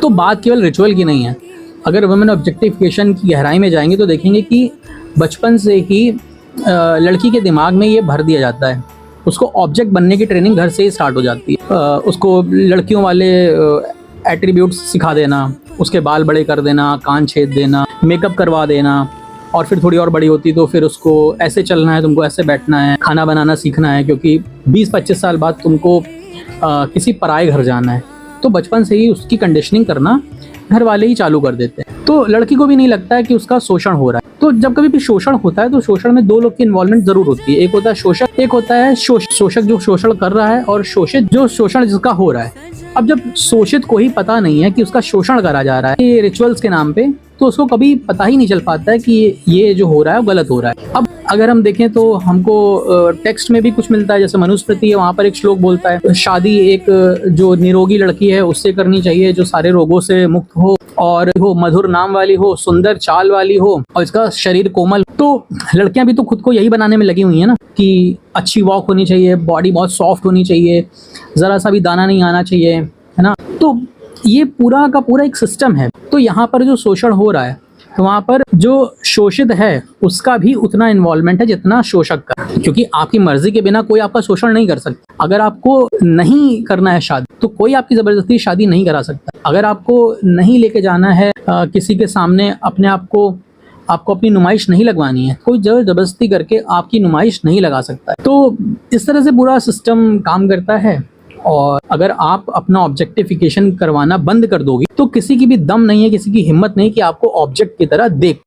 तो बात केवल रिचुअल की नहीं है। अगर वुमेन ऑब्जेक्टिफिकेशन की गहराई में जाएंगे तो देखेंगे कि बचपन से ही लड़की के दिमाग में ये भर दिया जाता है। उसको ऑब्जेक्ट बनने की ट्रेनिंग घर से ही स्टार्ट हो जाती है। उसको लड़कियों वाले एट्रीब्यूट्स सिखा देना, उसके बाल बड़े कर देना, कान छेद देना, मेकअप करवा देना, और फिर थोड़ी और बड़ी होती तो फिर उसको ऐसे चलना है, तुमको ऐसे बैठना है, खाना बनाना सीखना है, क्योंकि 20-25 साल बाद तुमको किसी पराए घर जाना है। तो बचपन से ही उसकी कंडीशनिंग करना घर वाले ही चालू कर देते हैं। तो लड़की को भी नहीं लगता है कि उसका शोषण हो रहा है। तो जब कभी भी शोषण होता है तो शोषण में दो लोग की इन्वॉल्वमेंट जरूर होती है। एक होता है शोषक, एक होता है शोषक जो शोषण कर रहा है, और शोषित जो शोषण जिसका हो रहा है। अब जब शोषित को ही पता नहीं है कि उसका शोषण करा जा रहा है रिचुअल्स के नाम पे, तो उसको कभी पता ही नहीं चल पाता है कि ये जो हो रहा है वो गलत हो रहा है। अब अगर हम देखें तो हमको टेक्स्ट में भी कुछ मिलता है, जैसे मनुस्मृति है, वहाँ पर एक श्लोक बोलता है शादी एक जो निरोगी लड़की है उससे करनी चाहिए, जो सारे रोगों से मुक्त हो और हो मधुर नाम वाली हो, सुंदर चाल वाली हो, और इसका शरीर कोमल। तो लड़कियां भी तो खुद को यही बनाने में लगी हुई है ना, कि अच्छी वॉक होनी चाहिए, बॉडी बहुत सॉफ्ट होनी चाहिए, जरा सा भी दाना नहीं आना चाहिए, है ना। तो ये पूरा का पूरा एक सिस्टम है। तो यहाँ पर जो शोषण हो रहा है, तो वहाँ पर जो शोषित है उसका भी उतना इन्वॉल्वमेंट है जितना शोषक का, क्योंकि आपकी मर्जी के बिना कोई आपका शोषण नहीं कर सकता। अगर आपको नहीं करना है शादी तो कोई आपकी जबरदस्ती शादी नहीं करा सकता। अगर आपको नहीं लेके जाना है किसी के सामने अपने आपको अपनी नुमाइश नहीं लगवानी है, कोई जबरदस्ती करके आपकी नुमाइश नहीं लगा सकता है। तो इस तरह से पूरा सिस्टम काम करता है। और अगर आप अपना ऑब्जेक्टिफिकेशन करवाना बंद कर दोगे तो किसी की भी दम नहीं है, किसी की हिम्मत नहीं कि आपको ऑब्जेक्ट की तरह देख